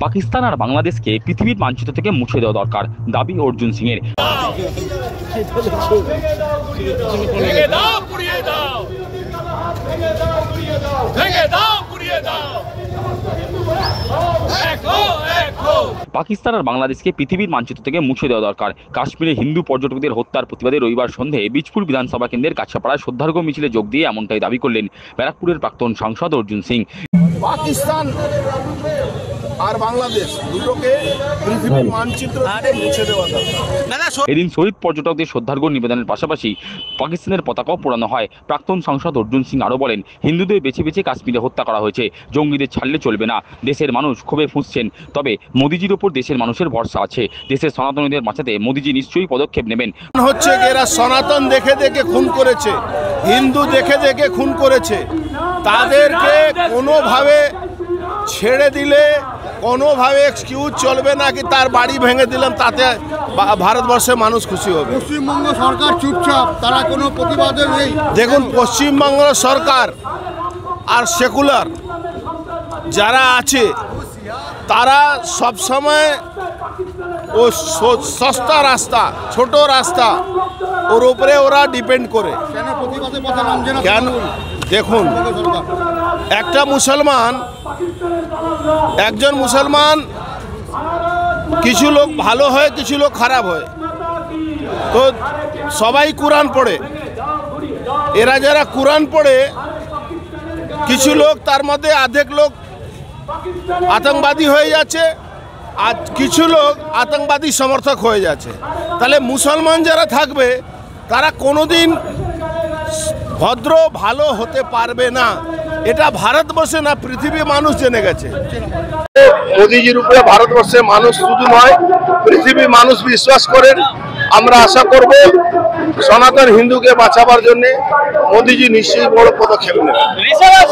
পাকিস্তান আর বাংলাদেশকে পৃথিবীর মানচিত্র থেকে মুছে দেওয়া দরকার, দাবি অর্জুন সিং এর। পাকিস্তান আর বাংলাদেশকে পৃথিবীর মানচিত্র থেকে মুছে দেওয়া দরকার। কাশ্মীরে হিন্দু পর্যটকদের হত্যার প্রতিবাদে রবিবার সন্ধ্যায় বীজপুর বিধানসভা কেন্দ্রের কাছাপাড়ায় শ্রদ্ধার্ঘ্য মিছিলে যোগ দিয়ে এমনটাই দাবি করলেন ব্যারাকপুরের প্রাক্তন সাংসদ অর্জুন সিং। পাকিস্তান আর বাংলাদেশ দুটোকে পৃথিবীর মানচিত্র থেকে মুছে দেওয়া দরকার। এদিন শহীদ পর্যটকদের শ্রদ্ধার্ঘ্য নিবেদনের পাশাপাশি পাকিস্তানের পতাকাও পোড়ানো হয়। প্রাক্তন সাংসদ অর্জুন সিং আরও বলেন, হিন্দুদের বেছে বেছে কাশ্মীরে হত্যা করা হয়েছে, জঙ্গিদের ছাড়লে চলবে না। দেশের মানুষ ক্ষোভে ফুঁসছেন, তবে মোদিজির ওপর দেশের মানুষের ভরসা আছে। দেশের সনাতনীদের বাঁচাতে মোদিজি নিশ্চয়ই পদক্ষেপ নেবেন। হচ্ছে এরা সনাতন দেখে দেখে খুন করেছে, হিন্দু দেখে দেখে খুন করেছে, তাদেরকে কোনোভাবে ছেড়ে দিলে কোনোভাবে এক্সকিউজ চলবে না কি তার বাড়ি ভেঙে দিলাম তাতে ভারতবর্ষের মানুষ খুশি হবে। পশ্চিমবঙ্গ সরকার চুপচাপ, তারা কোনো প্রতিবাদে নেই। দেখুন, পশ্চিমবঙ্গ সরকার আর সেকুলার যারা আছে তারা সবসময় ও সস্তা রাস্তা, ছোট রাস্তা, ওর উপরে ওরা ডিপেন্ড করে। কেন? দেখুন, একজন মুসলমান কিছু লোক ভালো হয়, কিছু লোক খারাপ হয়। তো সবাই কোরআন পড়ে, এরা যারা কোরআন পড়ে কিছু লোক, তার মধ্যে অর্ধেক লোক আতঙ্কবাদী হয়ে যাচ্ছে আর কিছু লোক আতঙ্কবাদী সমর্থক হয়ে যাচ্ছে। তাহলে মুসলমান যারা থাকবে তারা কোনোদিন ভদ্র ভালো হতে পারবে না। এটা ভারতবর্ষে না, পৃথিবীর মানুষ জেনে গেছে। মোদিজির উপরে ভারতবর্ষের মানুষ শুধু নয়, পৃথিবীর মানুষ বিশ্বাস করেন। আমরা আশা করব সনাতন হিন্দুকে বাঁচাবার জন্য মোদিজি নিশ্চয়ই বড় পদক্ষেপ নেবেন।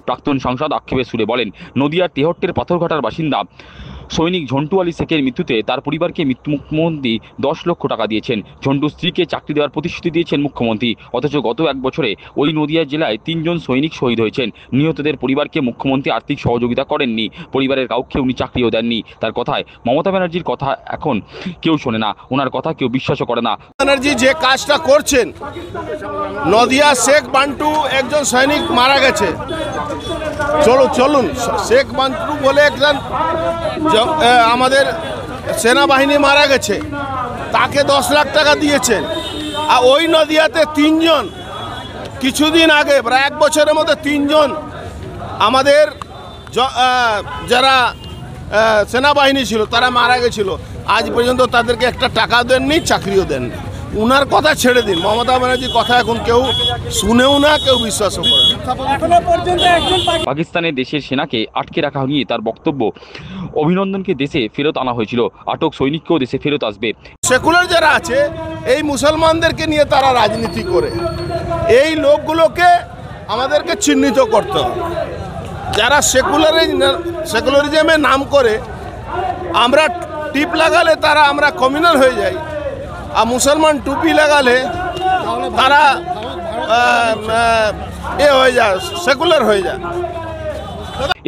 প্রাক্তন সাংসদ আক্ষেপের সুরে বলেন, নদিয়ার তেহট্টের পাথরঘাটার বাসিন্দা সৈনিক ঝন্টু আলী শেখের মৃত্যুতে তার পরিবারকে মুখ্যমন্ত্রী 10 লক্ষ টাকা দিয়েছেন। ঝন্টুর স্ত্রীকে চাকরি দেওয়ার প্রতিশ্রুতি দিয়েছেন মুখ্যমন্ত্রী। অথচ গত 1 বছরে ওই নদিয়া জেলায় 3 জন সৈনিক শহীদ হয়েছেন। নিহতদের পরিবারকে মুখ্যমন্ত্রী আর্থিক সহযোগিতা করেননি, পরিবারের কাউকে উনি চাকরিও দেননি। তার কথায় মমতা ব্যানার্জির কথা এখন কেউ শোনে না, ওনার কথা কেউ বিশ্বাসও করে না। ব্যানার্জি যে কাজটা করছেন, নদিয়া শেখ বান্টু একজন সৈনিক মারা গেছে। চলুন শেখ বান্টু বলে একজন আমাদের সেনাবাহিনী মারা গেছে, তাকে 10 লাখ টাকা দিয়েছেন। আর ওই নদিয়াতে 3 জন কিছুদিন আগে, প্রায় 1 বছরের মধ্যে 3 জন আমাদের যারা সেনাবাহিনী ছিল তারা মারা গেছিল। আজ পর্যন্ত তাদেরকে একটা টাকা দেননি, চাকরিও দেননি। উনার কথা ছেড়ে দিন, মমতা ব্যানার্জির কথা এখন কেউ শুনেও না, কেউ বিশ্বাসও করে না। পাকিস্তানের দেশের সেনাকে আটকে রাখা নিয়ে তার বক্তব্য, অভিনন্দনকে দেশে ফেরত আনা হয়েছিল, আটক সৈনিককেও দেশে ফেরত আসবে। সেকুলার যারা আছে এই মুসলমানদেরকে নিয়ে তারা রাজনীতি করে, এই লোকগুলোকে আমাদেরকে চিহ্নিত করতে হবে। যারা সেকুলারিজমের নাম করে আমরা টিপ লাগালে তারা আমরা কমিউনাল হয়ে যাই, আর মুসলমান টুপি লাগালে তারা হয়ে যায়, সেকুলার হয়ে যায়।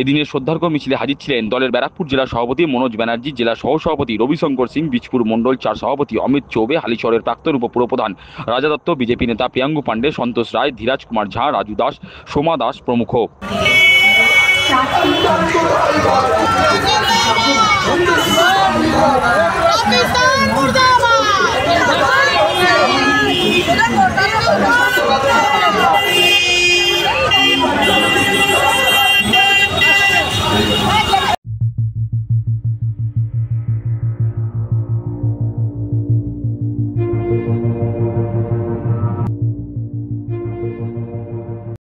এদিনের শ্রদ্ধার্ঘ্য মিছিলে হাজির ছিলেন দলের ব্যারাকপুর জেলা সভাপতি মনোজ ব্যানার্জি, জেলা সহসভাপতি রবিশঙ্কর সিং, বীজপুর মণ্ডল 4 সভাপতি অমিত চৌবে, হালিশহরের প্রাক্তন উপপুরপ্রধান রাজা দত্ত, বিজেপি নেতা প্রিয়াঙ্গু পাণ্ডে, সন্তোষ রায়, ধীরাজ কুমার ঝা, রাজু দাস, সোমা দাস প্রমুখ।